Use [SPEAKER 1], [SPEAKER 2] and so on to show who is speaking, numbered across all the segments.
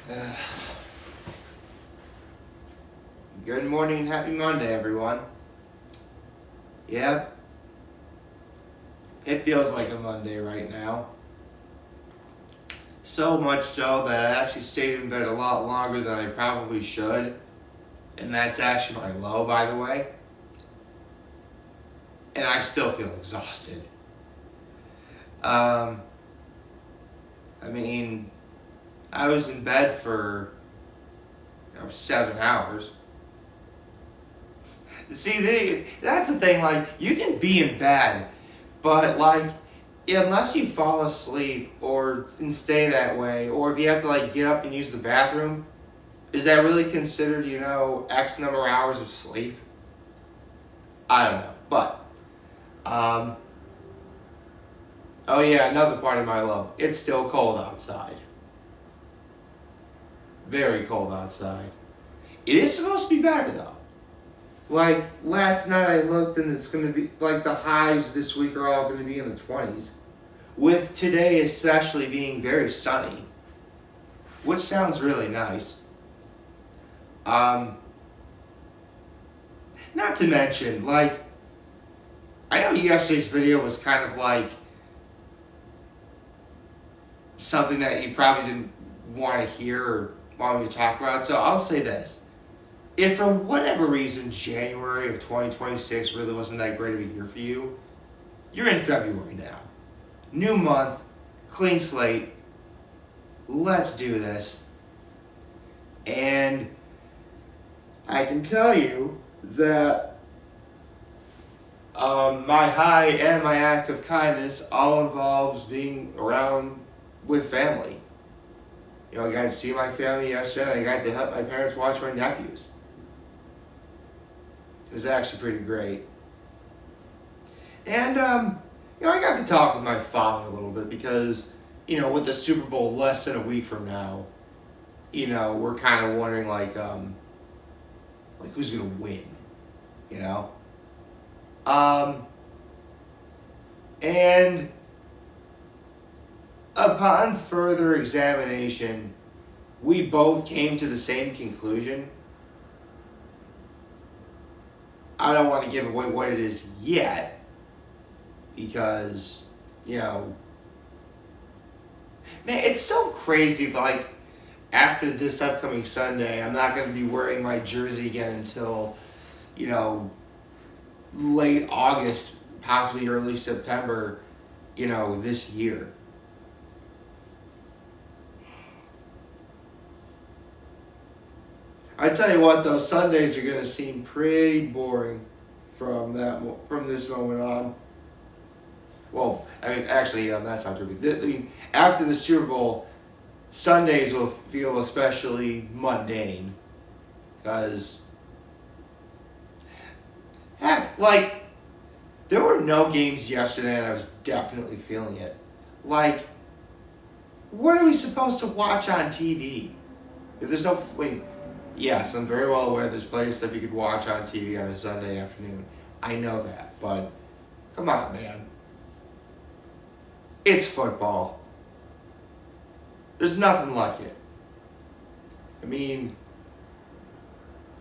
[SPEAKER 1] Uh, Good morning and happy Monday, everyone. Yep, it feels like a Monday right now. So much so that I actually stayed in bed a lot longer than I probably should. And that's actually my low, by the way. And I still feel exhausted. Um, I mean, I was in bed for 7 hours. See, that's the thing. Like, you can be in bed, but like, unless you fall asleep or and stay that way, or if you have to like get up and use the bathroom, is that really considered, X number of hours of sleep? I don't know, but oh yeah, another part of my love. It's still cold outside. Very cold outside. It is supposed to be better though. Like, last night I looked and it's going to be, like, the highs this week are all going to be in the 20s. With today especially being very sunny. Which sounds really nice. Not to mention, like, I know yesterday's video was kind of like something that you probably didn't want to hear or want me to talk about, so I'll say this. If for whatever reason January of 2026 really wasn't that great of a year for you, you're in February now. New month, clean slate, let's do this. And I can tell you that my high and my act of kindness all involves being around with family. I got to see my family yesterday, and I got to help my parents watch my nephews. It was actually pretty great. And, I got to talk with my father a little bit because, with the Super Bowl less than a week from now, we're kind of wondering, like who's going to win, And upon further examination, we both came to the same conclusion. I don't want to give away what it is yet because, man, it's so crazy. Like, after this upcoming Sunday, I'm not going to be wearing my jersey again until, late August, possibly early September, this year. I tell you what, though, Sundays are going to seem pretty boring from this moment on. Well, I mean, actually, that's not true. After the Super Bowl, Sundays will feel especially mundane because, heck, like, there were no games yesterday, and I was definitely feeling it. Like, what are we supposed to watch on TV? If there's no, yes, I'm very well aware there's plenty of stuff you could watch on TV on a Sunday afternoon. I know that, but come on, man. It's football. There's nothing like it. I mean,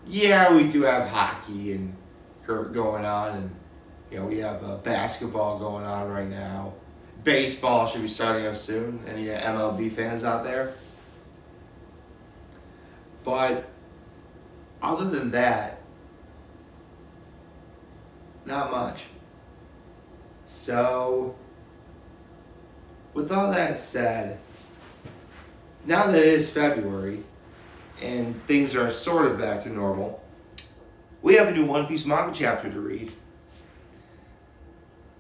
[SPEAKER 1] yeah, we do have hockey and going on, and we have basketball going on right now. Baseball should be starting up soon. Any MLB fans out there? But other than that, not much. So, with all that said, now that it is February and things are sort of back to normal, we have a new One Piece Manga Chapter to read.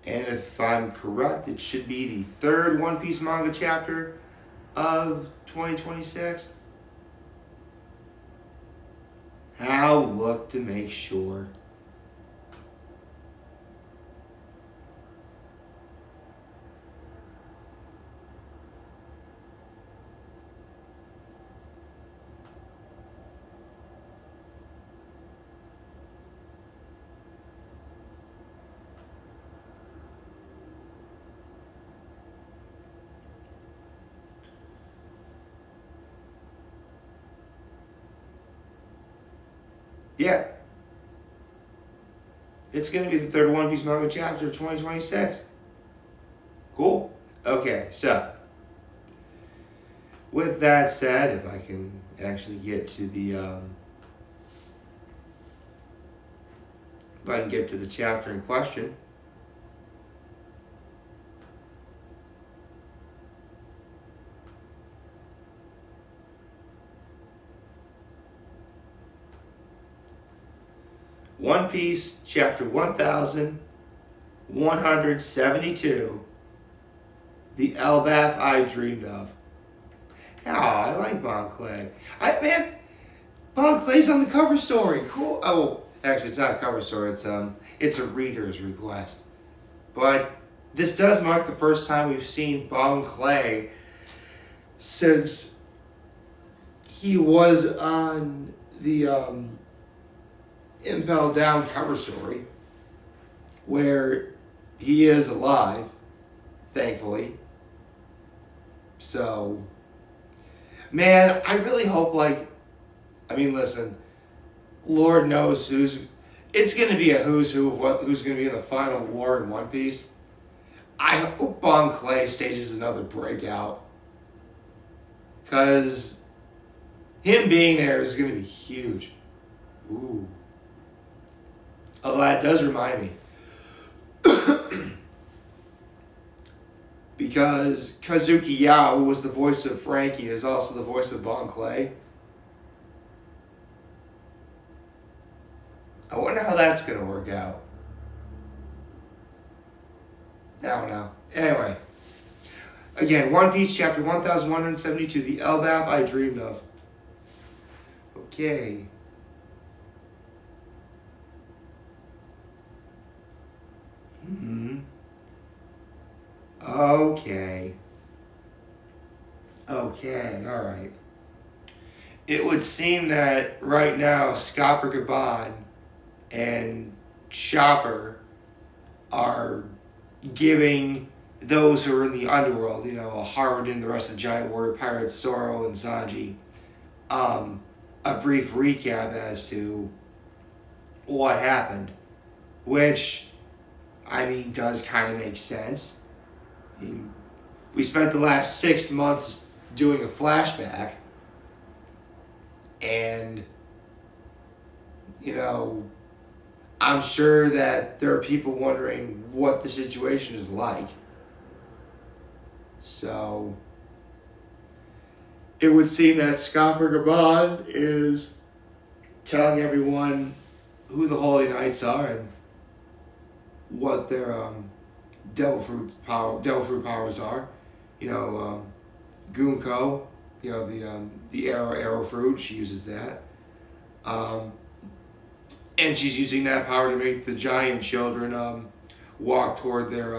[SPEAKER 1] And if I'm correct, it should be the third One Piece Manga Chapter of 2026. I'll look to make sure. Yeah. It's going to be the third One Piece Manga Chapter of 2026. Cool. Okay, so with that said, if I can actually get to the chapter in question. One Piece Chapter 1172, The Elbath I Dreamed of. Oh, I like Bon Clay. Bon Clay's on the cover story. Cool. Oh, actually, it's not a cover story. It's a reader's request. But this does mark the first time we've seen Bon Clay since he was on the Impel Down cover story, where he is alive, thankfully. So, man, I really hope, listen, Lord knows it's going to be a who's who of who's going to be in the final war in One Piece. I hope Bon Clay stages another breakout, because him being there is going to be huge. Ooh. Although that does remind me, because Kazuki Yao, who was the voice of Frankie, is also the voice of Bon Clay. I wonder how that's going to work out. I don't know. Anyway. Again, One Piece Chapter 1172, The Elbath I Dreamed of. Okay. Okay, alright. It would seem that right now Scopper Gaban and Chopper are giving those who are in the underworld, Harwood and the rest of the Giant Warrior Pirates, Zoro and Sanji, a brief recap as to what happened, which, does kind of make sense. We spent the last 6 months doing a flashback, and, I'm sure that there are people wondering what the situation is like. So, it would seem that Scopper Gaban is telling everyone who the Holy Knights are and what their devil fruit powers are. Gunko, the arrow fruit, she uses that. And she's using that power to make the giant children walk toward their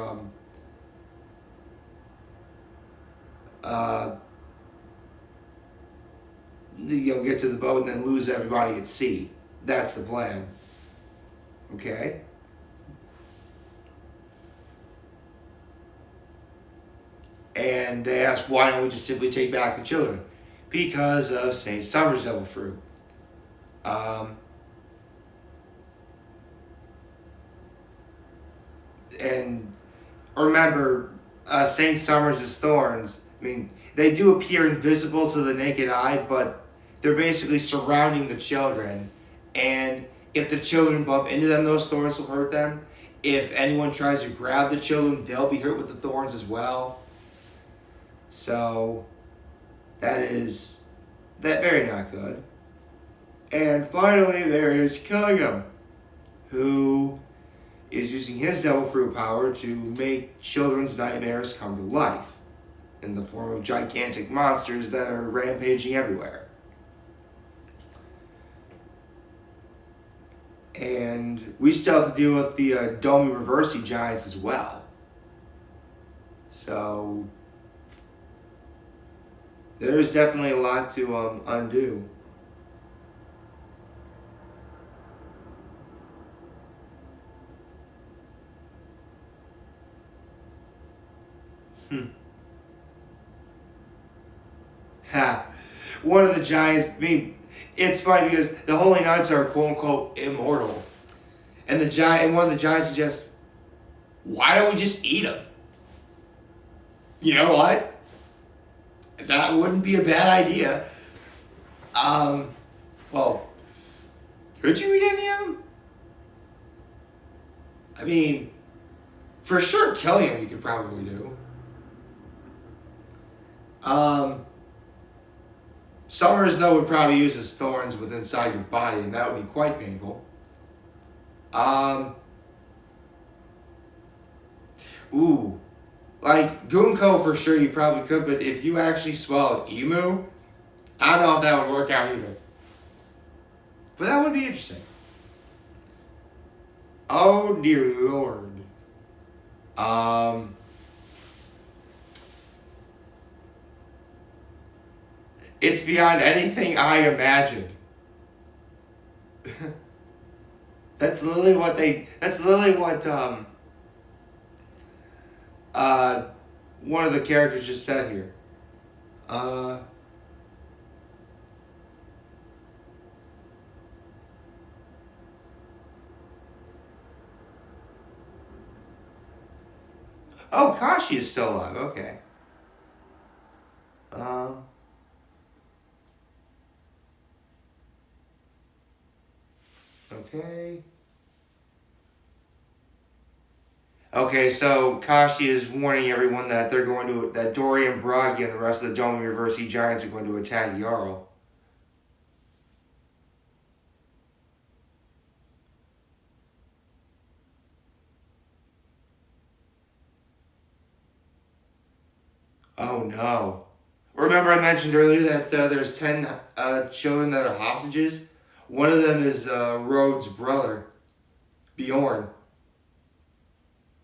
[SPEAKER 1] get to the boat and then lose everybody at sea. That's the plan. Okay? And they asked, why don't we just simply take back the children? Because of Saint Summer's devil fruit. And remember, Saint Summers' thorns, they do appear invisible to the naked eye, but they're basically surrounding the children. And if the children bump into them, those thorns will hurt them. If anyone tries to grab the children, they'll be hurt with the thorns as well. So, that very not good. And finally, there is Killingham, who is using his devil fruit power to make children's nightmares come to life in the form of gigantic monsters that are rampaging everywhere. And we still have to deal with the Domi Reversi giants as well. So there's definitely a lot to undo. Ha. one of the giants. I mean, it's funny because the Holy Knights are quote unquote immortal, and one of the giants suggests, "Why don't we just eat them?" You know what? That wouldn't be a bad idea. Well, could you eat any of them? I mean, for sure, killing them you could probably do. Summers, though, would probably use his thorns within inside your body, and that would be quite painful. Ooh. Like, Gunko for sure you probably could, but if you actually swallowed emu, I don't know if that would work out either. But that would be interesting. Oh, dear Lord. It's beyond anything I imagined. That's literally what one of the characters just said here. Oh, Kashi is still alive. Okay. Okay. Okay, so Kashi is warning everyone that that Dorian Bragi and the rest of the Dome University Giants are going to attack Jarl. Oh no. Remember I mentioned earlier that there's 10 children that are hostages? One of them is Rhodes' brother, Bjorn.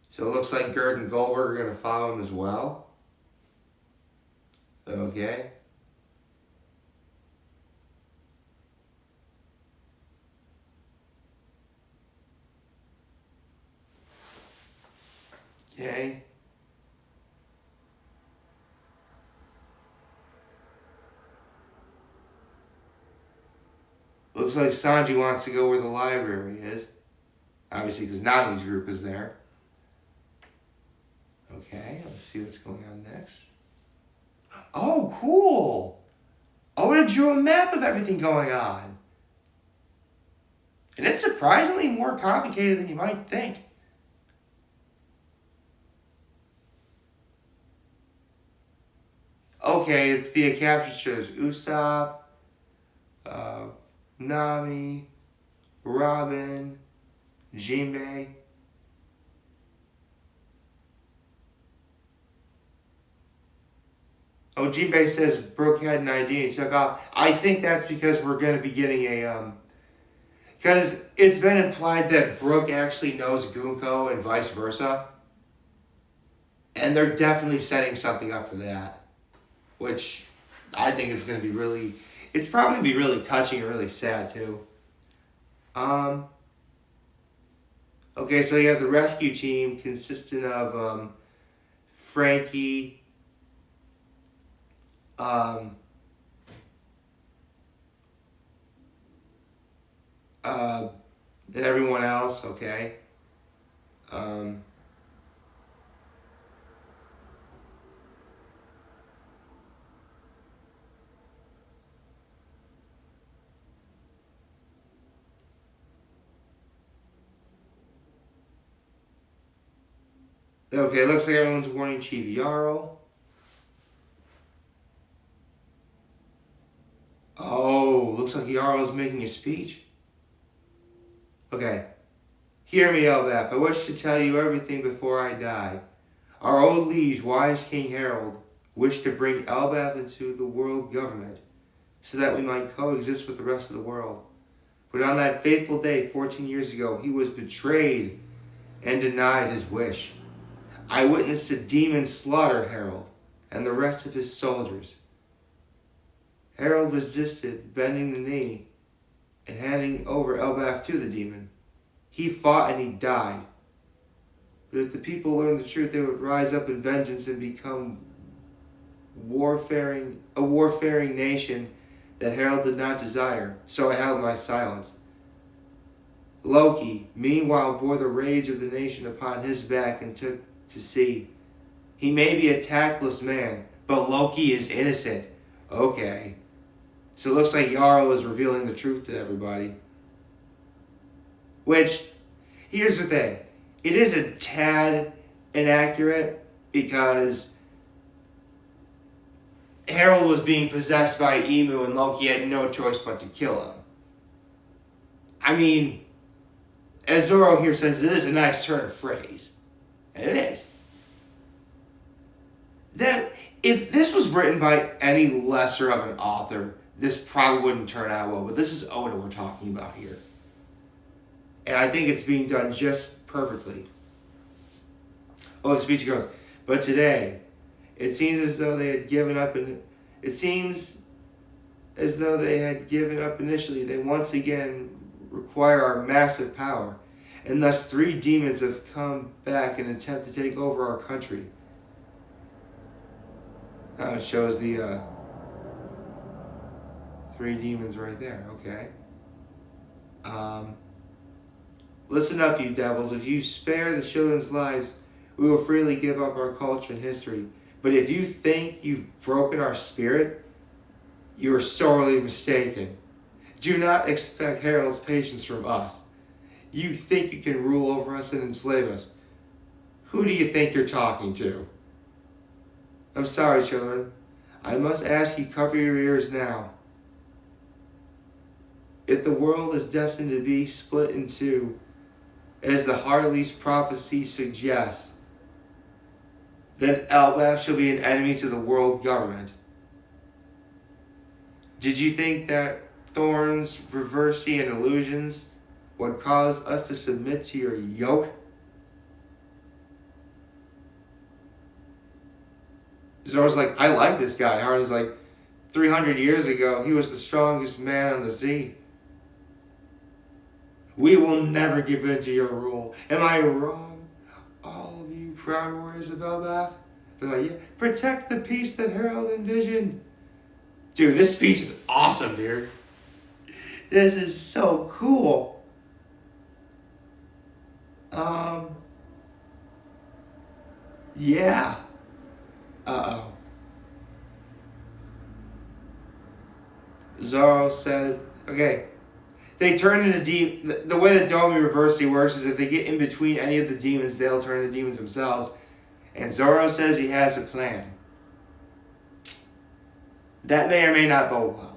[SPEAKER 1] So it looks like Gerd and Goldberg are going to follow him as well. Okay. Okay. Looks like Sanji wants to go where the library is. Obviously, because Nami's group is there. Okay, let's see what's going on next. Oh, cool! Oda drew a map of everything going on. And it's surprisingly more complicated than you might think. Okay, it's the capture shows Usopp, Nami, Robin, Jinbei. Oh, Jinbei says Brooke had an ID and he took off. I think that's because we're going to be getting because it's been implied that Brooke actually knows Gunko and vice versa. And they're definitely setting something up for that. Which I think it's going to be it's probably going to be really touching and really sad too. Okay, so you have the rescue team consisting of Frankie, and everyone else, okay. Okay, looks like everyone's warning Chief Jarl. Oh, looks like Jarl is making a speech. Okay. Hear me, Elbaf. I wish to tell you everything before I die. Our old liege, wise King Harold, wished to bring Elbaf into the world government so that we might coexist with the rest of the world. But on that fateful day, 14 years ago, he was betrayed and denied his wish. I witnessed a demon slaughter Harold and the rest of his soldiers. Harold resisted, bending the knee and handing over Elbaf to the demon. He fought and he died. But if the people learned the truth, they would rise up in vengeance and become a warfaring nation that Harold did not desire, so I held my silence. Loki, meanwhile, bore the rage of the nation upon his back and took to sea. He may be a tactless man, but Loki is innocent. Okay. So it looks like Jarl is revealing the truth to everybody. Which, here's the thing. It is a tad inaccurate because Harold was being possessed by Emu and Loki had no choice but to kill him. I mean, as Zoro here says, it is a nice turn of phrase. And it is. Then, if this was written by any lesser of an author, this probably wouldn't turn out well. But this is Oda we're talking about here. And I think it's being done just perfectly. Oh, the speech goes, but today, it seems as though they had given up initially. They once again require our massive power. And thus 3 demons have come back in an attempt to take over our country. It shows the 3 demons right there, okay? Listen up, you devils. If you spare the children's lives, we will freely give up our culture and history. But if you think you've broken our spirit, you are sorely mistaken. Do not expect Harold's patience from us. You think you can rule over us and enslave us. Who do you think you're talking to? I'm sorry, children. I must ask you, cover your ears now. If the world is destined to be split in two, as the Harley's prophecy suggests, then Elbaf shall be an enemy to the world government. Did you think that thorns, reversey, and illusions would cause us to submit to your yoke? Zoro's like, I like this guy. Harley's like, 300 years ago, he was the strongest man on the sea. We will never give in to your rule. Am I wrong? All of you proud warriors of Elbaf? They're like, yeah, protect the peace that Harold envisioned. Dude, this speech is awesome, dude. This is so cool. Yeah. Uh-oh. Zoro says, okay, they turn into demons. The way that Domi Reversey works is if they get in between any of the demons, they'll turn into demons themselves. And Zoro says he has a plan. That may or may not bode well.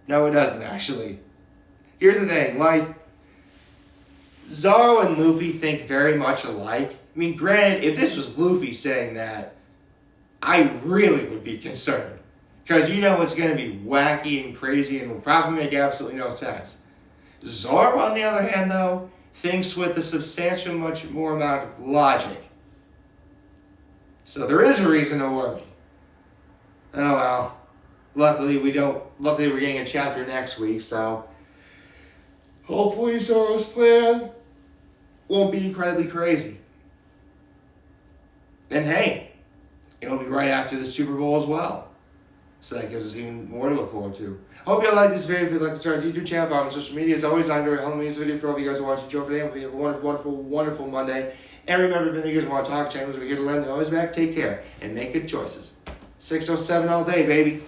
[SPEAKER 1] No, it doesn't, actually. Here's the thing, like, Zoro and Luffy think very much alike. I mean, granted, if this was Luffy saying that, I really would be concerned. Because you know it's going to be wacky and crazy and will probably make absolutely no sense. Zoro, on the other hand, though, thinks with a substantial much more amount of logic. So there is a reason to worry. Oh well. Luckily we're getting a chapter next week, so hopefully Zoro's plan won't be incredibly crazy. And hey, it'll be right after the Super Bowl as well. So that gives us even more to look forward to. Hope you all like this video. If you'd like to start a YouTube channel, follow me on social media. As always, I'm doing this video for all of you guys who are watching. Joe for today. Hope you have a wonderful, wonderful, wonderful Monday. And remember, if you guys want to talk channels, we're here to lend. Always back. Take care and make good choices. 607 all day, baby.